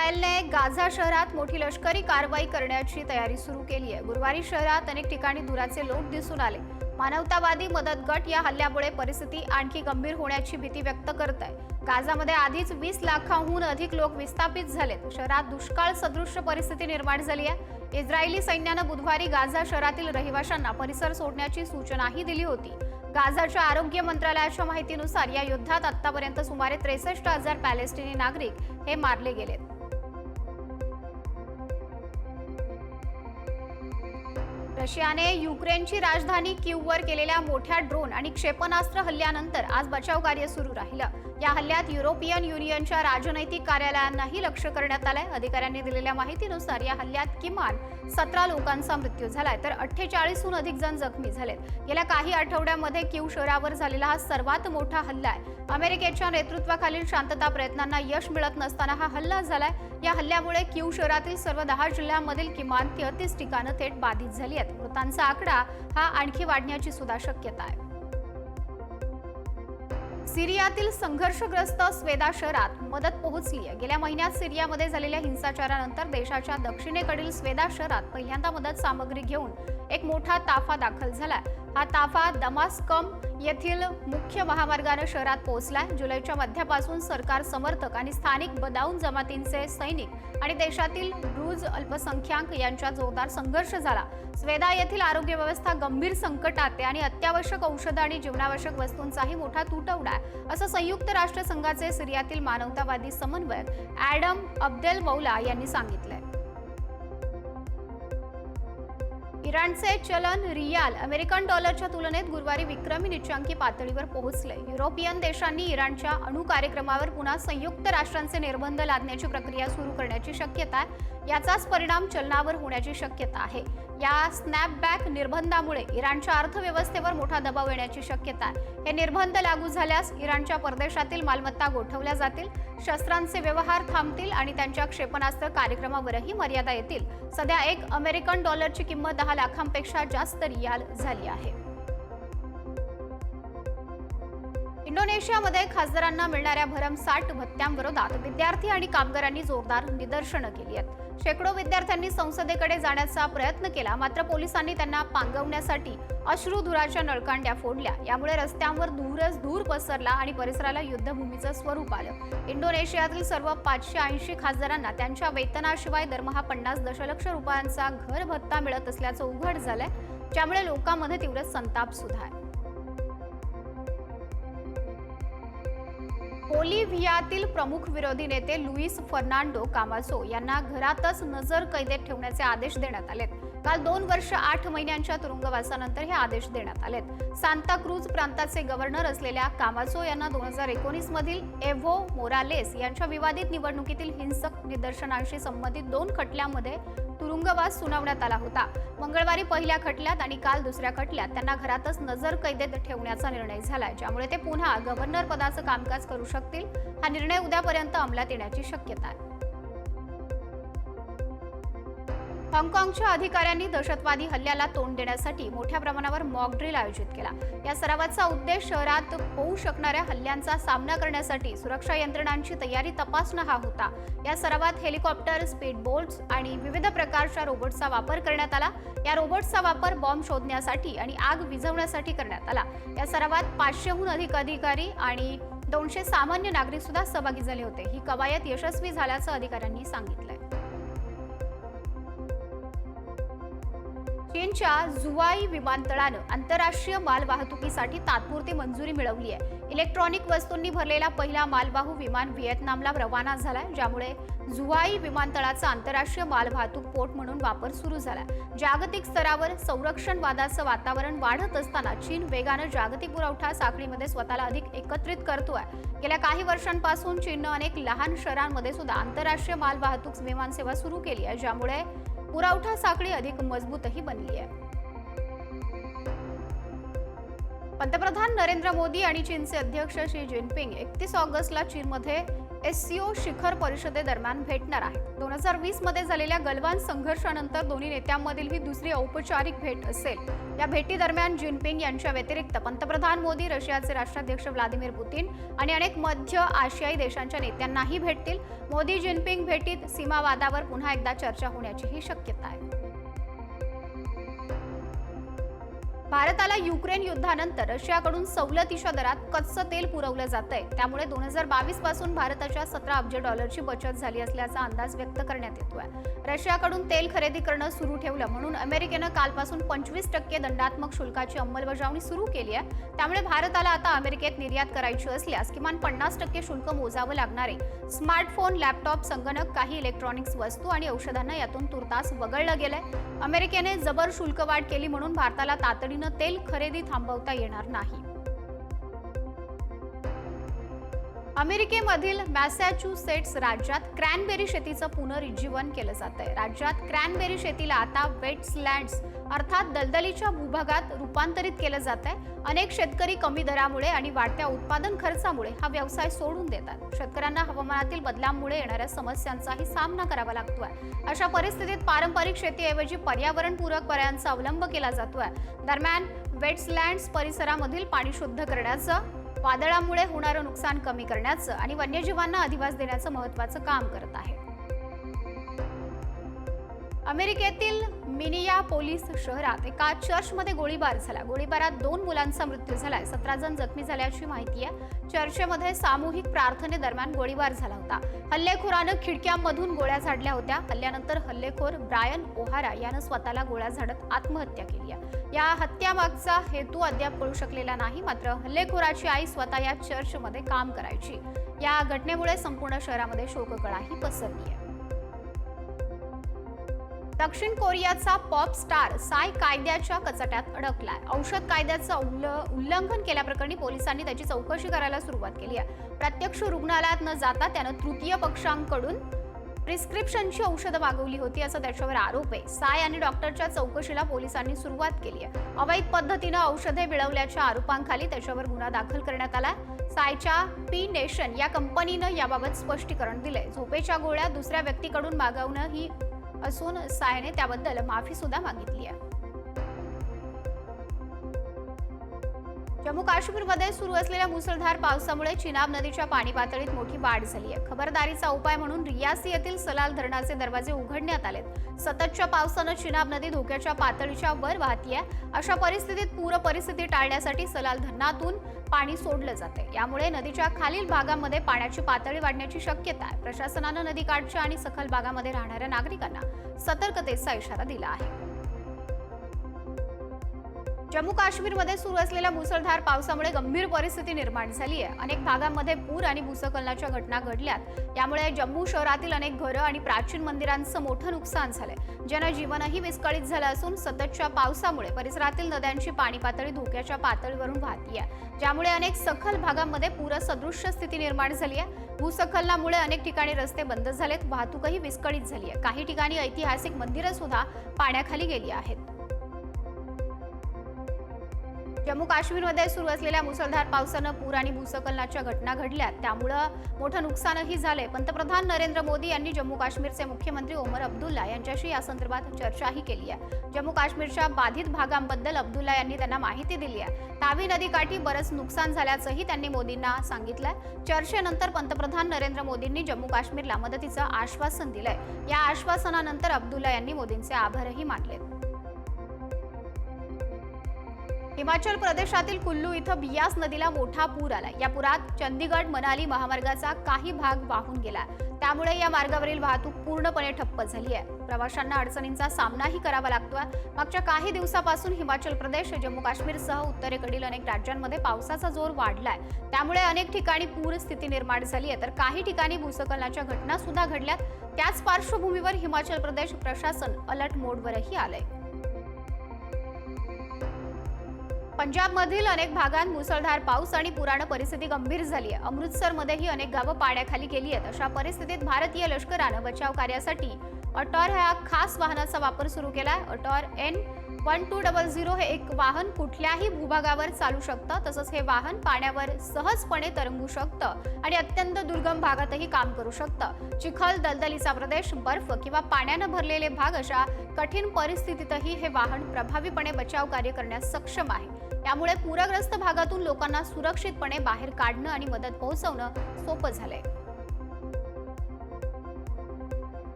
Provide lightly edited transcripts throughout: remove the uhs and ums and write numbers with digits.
इस्रायलने Gaza शहरात मोठी लष्करी कारवाई करण्याची तयारी सुरू केली आहे। गुरुवारी शहरात अनेक ठिकाणी धुराचे लोट दिसून आले। मानवतावादी मदत गट या हल्ल्यामुळे परिस्थिती आणखी गंभीर होण्याची भीती व्यक्त करत आहे। गाझामध्ये आधीच 20 लाखांहून अधिक लोक विस्थापित झालेत। शहरात दुष्काळ सदृश परिस्थिती निर्माण झाली आहे। इस्रायली सैन्याने बुधवारी गाझा शहरातील रहिवाशांना परिसर सोडण्याची सूचनाही दिली होती। गाझाच्या आरोग्य मंत्रालयाच्या माहितीनुसार या युद्धात आतापर्यंत सुमारे 63,000 पॅलेस्टिनी नागरिक हे मारले गेलेत। रशियाने युक्रेनची राजधानी कीववर केलेल्या मोठ्या ड्रोन आणि क्षेपणास्त्र हल्ल्यानंतर आज बचाव कार्य सुरू राहिलं। या हल्ल्यात युरोपियन युनियनच्या राजनैतिक कार्यालयांनाही लक्ष्य करण्यात आलंय। अधिकाऱ्यांनी दिलेल्या माहितीनुसार या हल्ल्यात किमान 17 लोकांचा मृत्यू झालाय तर 48हून अधिक जण जखमी झालेत। गेल्या काही आठवड्यांमध्ये कीव शहरावर झालेला हा सर्वात मोठा हल्ला आहे। अमेरिकेच्या नेतृत्वाखालील शांतता प्रयत्नांना यश मिळत नसताना हा हल्ला झालाय। या हल्ल्यामुळे कीव शहरातील सर्व 10 जिल्ह्यांमधील किमान 33 ठिकाणं थेट बाधित झाली आहेत। मृतांचा आकडा हा आणखी वाढण्याची सुद्धा शक्यता आहे। सिरियातील संघर्षग्रस्त स्वेदा शहरात मदत पोहोचली आहे। गेल्या महिन्यात सिरियामध्ये झालेल्या हिंसाचारानंतर देशाच्या दक्षिणेकडील स्वेदा शहरात पहिल्यांदा मदत सामग्री घेऊन एक मोठा ताफा दाखल झाला। हा ताफा दमास्कम येथील मुख्य महामार्गाने शहरात पोहोचलाय। जुलैच्या मध्यापासून सरकार समर्थक आणि स्थानिक बदाऊन जमातींचे सैनिक आणि देशातील ड्रूज अल्पसंख्याक यांच्यात जोरदार संघर्ष झाला। स्वेदा येथील आरोग्य व्यवस्था गंभीर संकटात आहे आणि अत्यावश्यक औषधं आणि जीवनावश्यक वस्तूंचाही मोठा तुटवडा आहे, असं संयुक्त राष्ट्रसंघाचे सिरियातील मानवतावादी समन्वयक ॲडम अब्देल मौला यांनी सांगितलंय। इराणचे चलन रियाल अमेरिकन डॉलरच्या तुलनेत गुरुवारी विक्रमी निच्चांकी पातळीवर पोहोचले। युरोपियन देशांनी इराणच्या अणु कार्यक्रमावर पुन्हा संयुक्त राष्ट्रांचे निर्बंध लादण्याची प्रक्रिया सुरू करण्याची शक्यता आहे। याचाच परिणाम चलनावर होण्याची शक्यता आहे। या स्नॅपबॅक निर्बंधामुळे इराणच्या अर्थव्यवस्थेवर मोठा दबाव येण्याची शक्यता आहे। हे निर्बंध लागू झाल्यास इराणच्या परदेशातील मालमत्ता गोठवल्या जातील, शस्त्रांचे व्यवहार थांबतील आणि त्यांच्या क्षेपणास्त्र कार्यक्रमावरही मर्यादा येतील। सध्या एक अमेरिकन डॉलरची किंमत 10 लाखांपेक्षा जास्त रियाल झाली आहे। इंडोनेशियामध्ये खासदारांना मिळणाऱ्या भरमसाठ भत्त्यांविरोधात विद्यार्थी आणि कामगारांनी जोरदार निदर्शनं केली आहेत। शेकडो विद्यार्थ्यांनी संसदेकडे जाण्याचा प्रयत्न केला, मात्र पोलिसांनी त्यांना पांगवण्यासाठी अश्रुधुराच्या नळकांड्या फोडल्या। यामुळे रस्त्यांवर धूरच धूर पसरला आणि परिसराला युद्धभूमीचं स्वरूप आलं। इंडोनेशियातील सर्व 580 खासदारांना त्यांच्या वेतनाशिवाय दरमहा 50 दशलक्ष रुपयांचा घर भत्ता मिळत असल्याचं उघड झालंय, ज्यामुळे लोकांमध्ये तीव्र संताप सुद्धा आहे। बोलिव्हियातील प्रमुख विरोधी नेते लुईस फर्नांडो कामासो यांना घरातच नजर कैदेत ठेवण्याचे आदेश देण्यात आलेत। काल 2 वर्ष 8 महिन्यांच्या तुरुंगवासानंतर हे आदेश देण्यात आलेत। सांता क्रूज प्रांताचे गव्हर्नर असलेल्या कामासो यांना 2019 मधील एव्हो मोरालेस यांच्या विवादित निवडणुकीतील हिंसक निदर्शनांशी संबंधित 2 खटल्यांमध्ये तुरुंगवास सुनावण्यात आला होता। मंगळवारी पहिल्या खटल्यात आणि काल दुसऱ्या खटल्यात त्यांना घरातच नजर कैदेत ठेवण्याचा निर्णय झालाय, ज्यामुळे ते पुन्हा गव्हर्नर पदाचं कामकाज करू शकतील। हा निर्णय उद्यापर्यंत अंमलात येण्याची शक्यता आहे। हाँगकाँगच्या अधिकाऱ्यांनी दहशतवादी हल्ल्याला तोंड देण्यासाठी मोठ्या प्रमाणावर मॉक ड्रिल आयोजित केला। या सरावाचा उद्देश शहरात होऊ शकणाऱ्या हल्ल्यांचा सामना करण्यासाठी सुरक्षा यंत्रणांची तयारी तपासणं हा होता। या सरावात हेलिकॉप्टर, स्पीड बोट्स आणि विविध प्रकारच्या रोबोट्सचा वापर करण्यात आला। या रोबोट्सचा वापर बॉम्ब शोधण्यासाठी आणि आग विझवण्यासाठी करण्यात आला। या सरावात 500हून अधिक अधिकारी आणि 200 सामान्य नागरिक सुद्धा सहभागी झाले होते। ही कवायत यशस्वी झाल्याचं अधिकाऱ्यांनी सांगितलंय। चीनच्या जुवाई विमानतळानं आंतरराष्ट्रीय मालवाहतुकीसाठी तात्पुरती मंजुरी मिळवली आहे। इलेक्ट्रॉनिक वस्तूंनी भरलेला पहिला मालवाहू विमान व्हिएतनामला रवाना झालाय, ज्यामुळे जुवाई विमानतळाचा आंतरराष्ट्रीय मालवाहतूक पोर्ट म्हणून वापर सुरू झाला। जागतिक स्तरावर संरक्षणवादाचं वातावरण वाढत असताना चीन वेगानं जागतिक पुरवठा साखळीमध्ये स्वतःला अधिक एकत्रित करतोय। गेल्या काही वर्षांपासून चीननं अनेक लहान शहरांमध्ये सुद्धा आंतरराष्ट्रीय मालवाहतूक विमानसेवा सुरू केली आहे, ज्यामुळे पुरवठा साखळी अधिक मजबूतही बनली आहे। पंतप्रधान नरेंद्र मोदी आणि चीनचे अध्यक्ष शी जिनपिंग 31 ऑगस्टला चीनमध्ये एससीओ शिखर परिषदेदरम्यान भेटणार आहेत. 2020 मध्ये झालेल्या गलवान संघर्षानंतर दोन्ही नेत्यांमधील ही दुसरी औपचारिक भेट असेल. या भेटीदरम्यान जिनपिंग यांच्या व्यतिरिक्त पंतप्रधान मोदी, रशियाचे राष्ट्राध्यक्ष व्लादिमीर पुतीन आणि अनेक मध्य आशियाई देशांच्या नेत्यांनाही भेटतील. मोदी जिनपिंग भेटीत सीमावादावर पुन्हा एकदा चर्चा होण्याचीही शक्यता आहे. भारताला युक्रेन युद्धानंतर रशियाकडून सवलतीच्या दरात कच्चं तेल पुरवलं जातंय. त्यामुळे 2022 पासून भारताच्या 17 अब्ज डॉलरची बचत झाली असल्याचा अंदाज व्यक्त करण्यात येतोय. रशियाकडून तेल खरेदी करणं सुरू ठेवलं म्हणून अमेरिकेनं कालपासून 25% दंडात्मक शुल्काची अंमलबजावणी सुरू केली आहे. त्यामुळे भारताला आता अमेरिकेत निर्यात करायची असल्यास किमान 50% शुल्क मोजावं लागणार आहे. स्मार्टफोन, लॅपटॉप, संगणक, काही इलेक्ट्रॉनिक्स वस्तू आणि औषधांना यातून तुर्तास वगळलं गेलंय. अमेरिकेने जबर शुल्कवाढ केली म्हणून भारताला तातडीनं तेल खरेदी थांबवता येणार नाही. अमेरिकेमधील मॅसॅच्युसेट्स राज्यात क्रॅनबेरी शेतीचं पुनरुज्जीवन केलं जातंय. राज्यात क्रॅनबेरी शेतीला आता वेट्सलँड्स अर्थात दलदलीच्या भूभागात रूपांतरित केलं जातंय. अनेक शेतकरी कमी दरामुळे आणि वाढत्या उत्पादन खर्चामुळे हा व्यवसाय सोडून देतात. शेतकऱ्यांना हवामानातील बदलांमुळे येणाऱ्या समस्यांचाही सामना करावा लागतोय. अशा परिस्थितीत पारंपरिक शेतीऐवजी पर्यावरणपूरक पर्यायांचा अवलंब केला जातोय. दरम्यान वेट्सलँड्स परिसरामधील पाणी शुद्ध करण्याचं, वादळामुळे होणारं नुकसान कमी करण्याचं आणि वन्यजीवांना अधिवास देण्याचं महत्त्वाचं काम करत आहे. अमेरिकेतील मिनियापोलिस शहरात एका चर्चमध्ये गोळीबार झाला. गोळीबारात 2 मुलांचा मृत्यू झालाय. 17 जण जखमी झाल्याची माहिती आहे. चर्चमध्ये सामूहिक प्रार्थनेदरम्यान गोळीबार झाला होता. हल्लेखोरानं खिडक्यांमधून गोळ्या झाडल्या होत्या. हल्ल्यानंतर हल्लेखोर ब्रायन ओहारा यानं स्वतःला गोळ्या झाडत आत्महत्या केली आहे. या हत्यामागचा हेतू अद्याप कळू शकलेला नाही. मात्र हल्लेखोराची आई स्वतः या चर्चमध्ये काम करायची. या घटनेमुळे संपूर्ण शहरामध्ये शोककळाही पसरली आहे. दक्षिण कोरियाचा पॉप स्टार साय कायद्याच्या कचाट्यात अडकलाय. औषध कायद्याचं उल्लंघन केल्याप्रकरणी पोलिसांनी त्याची चौकशी करायला सुरुवात केली आहे. प्रत्यक्ष रुग्णालयात न जाता त्यानं तृतीय पक्षांकडून प्रिस्क्रिप्शनची औषधं मागवली होती असा त्याच्यावर आरोप आहे. साय आणि डॉक्टरच्या चौकशीला पोलिसांनी सुरुवात केली आहे. अवैध पद्धतीनं औषधे मिळवल्याच्या आरोपांखाली त्याच्यावर गुन्हा दाखल करण्यात आला. सायच्या पी नेशन या कंपनीनं याबाबत स्पष्टीकरण दिलंय. झोपेच्या गोळ्या दुसऱ्या व्यक्तीकडून मागवणं ही असून सायने त्याबद्दल माफी सुद्धा मागितली आहे. जम्मू काश्मीरमध्ये सुरू असलेल्या मुसळधार पावसामुळे चिनाब नदीच्या पाणी पातळीत मोठी वाढ झाली आहे. खबरदारीचा उपाय म्हणून रियासी येथील सलाल धरणाचे दरवाजे उघडण्यात आलेत. सततच्या पावसानं चिनाब नदी धोक्याच्या पातळीच्या वर वाहतीये. अशा परिस्थितीत पूर परिस्थिती टाळण्यासाठी सलाल धरणातून पाणी सोडलं जाते. यामुळे नदीच्या खालील भागांमध्ये पाण्याची पातळी वाढण्याची शक्यता आहे. प्रशासनानं नदीकाठच्या आणि सखल भागामध्ये राहणाऱ्या नागरिकांना सतर्कतेचा इशारा दिला आहे. जम्मू काश्मीरमध्ये सुरू असलेल्या मुसळधार पावसामुळे गंभीर परिस्थिती निर्माण झाली आहे. अनेक भागांमध्ये पूर आणि भूस्खलनाच्या घटना घडल्यात. यामुळे जम्मू शहरातील अनेक घरं आणि प्राचीन मंदिरांचं मोठं नुकसान झालंय. जनजीवनही विस्कळीत झालं असून सततच्या पावसामुळे परिसरातील नद्यांची पाणी पातळी धोक्याच्या पातळीवरून वाहतीये. ज्यामुळे अनेक सखल भागांमध्ये पूरसदृश्य स्थिती निर्माण झाली आहे. भूस्खलनामुळे अनेक ठिकाणी रस्ते बंद झालेत. वाहतूकही विस्कळीत झाली आहे. काही ठिकाणी ऐतिहासिक मंदिरं सुद्धा पाण्याखाली गेली आहेत. जम्मू काश्मीरमध्ये सुरू असलेल्या मुसळधार पावसानं पूर आणि भूस्खलनाच्या घटना घडल्यात. त्यामुळं मोठं नुकसानही झालंय. पंतप्रधान नरेंद्र मोदी यांनी जम्मू काश्मीरचे मुख्यमंत्री ओमर अब्दुल्ला यांच्याशी या संदर्भात चर्चाही केली आहे. जम्मू काश्मीरच्या बाधित भागांबद्दल अब्दुल्ला यांनी त्यांना माहिती दिली आहे. तावी नदीकाठी बरंच नुकसान झाल्याचंही त्यांनी मोदींना सांगितलंय. चर्चेनंतर पंतप्रधान नरेंद्र मोदींनी जम्मू काश्मीरला मदतीचं आश्वासन दिलंय. या आश्वासनानंतर अब्दुल्ला यांनी मोदींचे आभारही मानलेत. हिमाचल प्रदेशातील कुल्लू इथं बियास नदीला मोठा पूर आला. या पुरात चंदीगड मनाली महामार्गाचा काही भाग वाहून गेला. त्यामुळे या मार्गावरील वाहतूक पूर्णपणे ठप्प झाली आहे. प्रवाशांना अडचणींचा सामनाही करावा लागतोय. मागच्या काही दिवसापासून हिमाचल प्रदेश, जम्मू काश्मीरसह उत्तरेकडील अनेक राज्यांमध्ये पावसाचा जोर वाढलाय. त्यामुळे अनेक ठिकाणी पूर स्थिती निर्माण झाली आहे, तर काही ठिकाणी भूस्खलनाच्या घटना सुद्धा घडल्यात. त्याच पार्श्वभूमीवर हिमाचल प्रदेश प्रशासन अलर्ट मोडवरही आलंय. पंजाबमधील अनेक भागांत मुसळधार पाऊस आणि पुरानं परिस्थिती गंभीर झाली आहे. अमृतसरमध्येही अनेक गावं पाण्याखाली गेली आहेत. अशा परिस्थितीत भारतीय लष्करानं बचाव कार्यासाठी अटॉर ह्या खास वाहनाचा वापर सुरू केलाय. अटॉर N 1200 हे एक वाहन कुठल्याही भूभागावर चालू शकतं. तसंच हे वाहन पाण्यावर सहजपणे तरंगू शकतं आणि अत्यंत दुर्गम भागातही काम करू शकतं. चिखल, दलदलीचा प्रदेश, बर्फ किंवा पाण्यानं भरलेले भाग अशा कठीण परिस्थितीतही हे वाहन प्रभावीपणे बचाव कार्य करण्यास सक्षम आहे. त्यामुळे पूरग्रस्त भागातून लोकांना सुरक्षितपणे बाहेर काढणं आणि मदत पोहोचवणं सोपं झालंय.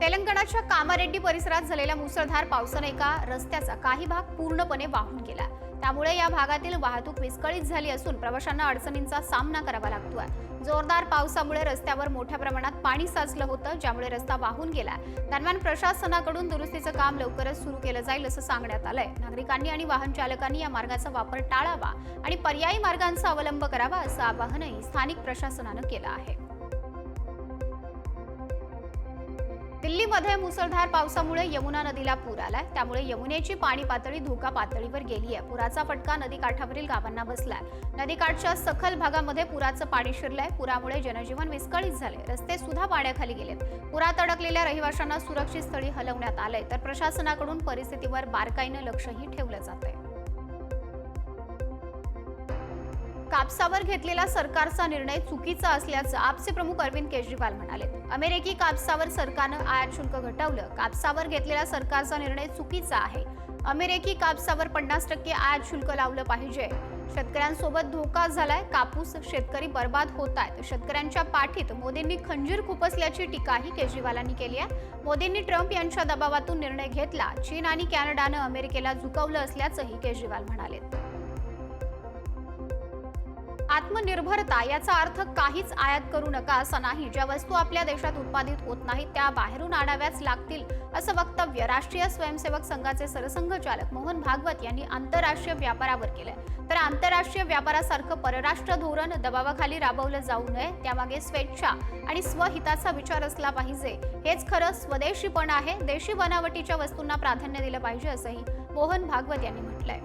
तेलंगणाच्या कामारेड्डी परिसरात झालेल्या मुसळधार पावसाने एका रस्त्याचा काही भाग पूर्णपणे वाहून गेला. त्यामुळे या भागातील वाहतूक विस्कळीत झाली असून प्रवाशांना अडचणींचा सामना करावा लागतोय. जोरदार पावसामुळे रस्त्यावर मोठ्या प्रमाणात पाणी साचलं होतं, ज्यामुळे रस्ता वाहून गेला. दरम्यान प्रशासनाकडून दुरुस्तीचं काम लवकरच सुरू केलं जाईल असं सांगण्यात आलंय. नागरिकांनी आणि वाहन चालकांनी या मार्गाचा वापर टाळावा आणि पर्यायी मार्गांचा अवलंब करावा असं आवाहनही स्थानिक प्रशासनानं केलं आहे. दिल्लीमध्ये मुसळधार पावसामुळे यमुना नदीला पूर आलाय. त्यामुळे यमुनेची पाणी पातळी धोका पातळीवर गेली आहे. पुराचा फटका नदीकाठावरील गावांना बसलाय. नदीकाठच्या सखल भागामध्ये पुराचं पाणी शिरलंय. पुरामुळे जनजीवन विस्कळीत झाले. रस्ते सुद्धा पाण्याखाली गेलेत. पुरात अडकलेल्या रहिवाशांना सुरक्षित स्थळी हलवण्यात आलंय. तर प्रशासनाकडून परिस्थितीवर बारकाईनं लक्षही ठेवलं जातंय. कापसावर घेतलेला सरकारचा निर्णय चुकीचा असल्याचं आपचे प्रमुख अरविंद केजरीवाल म्हणाले. अमेरिकी कापसावर सरकारनं आयात शुल्क घटवलं. कापसावर घेतलेला सरकारचा निर्णय चुकीचा आहे. अमेरिकी कापसावर 50% आयात शुल्क लावलं पाहिजे. शेतकऱ्यांसोबत धोका झालाय. कापूस शेतकरी बर्बाद होत आहेत. शेतकऱ्यांच्या पाठीत मोदींनी खंजीर खुपसल्याची टीकाही केजरीवालांनी केली आहे. मोदींनी ट्रम्प यांच्या दबावातून निर्णय घेतला. चीन आणि कॅनडानं अमेरिकेला झुकवलं असल्याचंही केजरीवाल म्हणाले. आत्मनिर्भरता याचा अर्थ काहीच आयात करू नका असा नाही. ज्या वस्तू आपल्या देशात उत्पादित होत नाहीत त्या बाहेरून आणाव्याच लागतील असं वक्तव्य राष्ट्रीय स्वयंसेवक संघाचे सरसंघचालक मोहन भागवत यांनी आंतरराष्ट्रीय व्यापारावर केलंय. तर आंतरराष्ट्रीय व्यापारासारखं परराष्ट्र धोरण दबावाखाली राबवलं जाऊ नये. त्यामागे स्वेच्छा आणि स्वहिताचा विचार असला पाहिजे. हेच खरं स्वदेशीपण आहे. देशी बनावटीच्या वस्तूंना प्राधान्य दिलं पाहिजे असंही मोहन भागवत यांनी म्हटलंय.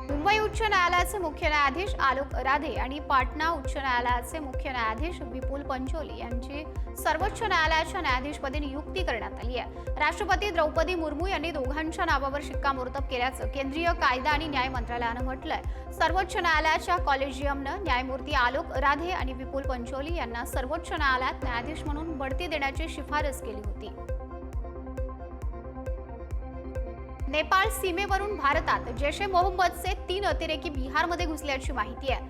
मुंबई उच्च न्यायालयाचे मुख्य न्यायाधीश आलोक राधे आणि पाटणा उच्च न्यायालयाचे मुख्य न्यायाधीश विपुल पंचोली यांची सर्वोच्च न्यायालयाच्या न्यायाधीशपदी नियुक्ती करण्यात आली आहे. राष्ट्रपती द्रौपदी मुर्मू यांनी दोघांच्या नावावर शिक्कामोर्तब केल्याचं केंद्रीय कायदा आणि न्याय मंत्रालयानं म्हटलंय. सर्वोच्च न्यायालयाच्या कॉलेजियमनं न्यायमूर्ती आलोक राधे आणि विपुल पंचोली यांना सर्वोच्च न्यायालयात न्यायाधीश म्हणून बढती देण्याची शिफारस केली होती. नेपाळ सीमेवरून भारतात जैश ए मोहम्मदचे 3 अतिरेकी बिहारमध्ये घुसल्याची माहिती आहे.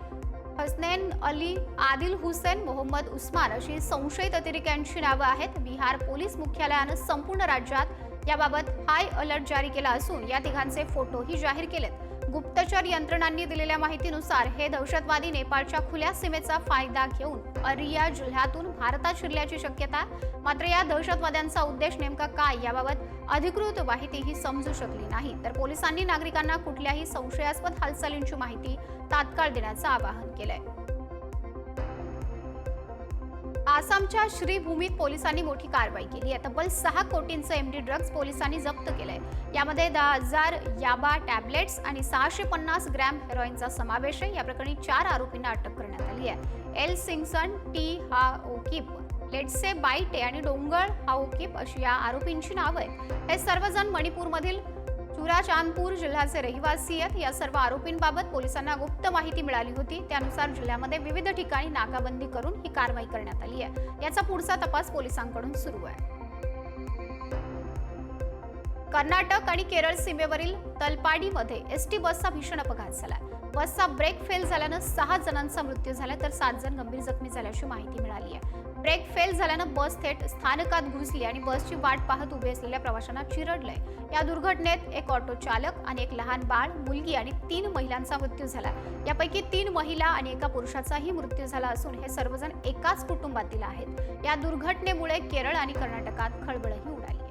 हसनैन अली, आदिल हुसेन, मोहम्मद उस्मान अशी संशयित अतिरेक्यांची नावं आहेत. बिहार पोलीस मुख्यालयानं संपूर्ण राज्यात याबाबत हाय अलर्ट जारी केला असून या तिघांचे फोटोही जाहीर केलेत. गुप्तचर यंत्रणांनी दिलेल्या माहितीनुसार हे दहशतवादी नेपाळच्या खुल्या सीमेचा फायदा घेऊन अरिया जिल्ह्यातून भारतात शिरल्याची शक्यता. मात्र या दहशतवाद्यांचा उद्देश नेमका काय याबाबत अधिकृत माहितीही समजू शकली नाही. तर पोलिसांनी नागरिकांना कुठल्याही संशयास्पद हालचालींची माहिती तात्काळ देण्याचं आवाहन केलंय. आसामच्या श्रीभूमीत पोलिसांनी मोठी कारवाई केली आहे. तब्बल 6 कोटींचं एमडी ड्रग्ज पोलिसांनी जप्त केलंय. यामध्ये 10,000 याबा टॅबलेट्स आणि 650 ग्रॅम हेरोईनचा समावेश आहे. या प्रकरणी 4 आरोपींना अटक करण्यात आली आहे. एल सिंगसन, टी हाओकिप, लेट्से बाईटे आणि डोंगळ हाओकिप अशी या आरोपींची नावं आहेत. हे सर्वजण मणिपूरमधील चुराचांदपूर जिल्ह्याचे रहिवासी आहेत. या सर्व आरोपींबाबत पोलिसांना गुप्त माहिती मिळाली होती. त्यानुसार जिल्ह्यामध्ये विविध ठिकाणी नाकाबंदी करून ही कारवाई करण्यात आली आहे. याचा पुढचा तपास पोलिसांकडून सुरू आहे. कर्नाटक आणि केरळ सीमेवरील तलपाडीमध्ये एसटी बसचा भीषण अपघात झाला. बसचा ब्रेक फेल झाल्यानं 6 जणांचा मृत्यू झाला तर 7 जण गंभीर जखमी झाल्याची माहिती मिळाली आहे. ब्रेक फेल झाल्यानं बस थेट स्थानकात घुसली आणि बसची वाट पाहत उभे असलेल्या प्रवाशांना चिरडलंय. या दुर्घटनेत एक ऑटो चालक आणि एक लहान बाळ, मुलगी आणि 3 महिलांचा मृत्यू झाला. यापैकी 3 महिला आणि एका पुरुषाचाही मृत्यू झाला असून हे सर्वजण एकाच कुटुंबातील आहेत. या दुर्घटनेमुळे केरळ आणि कर्नाटकात खळबळही उडाली आहे.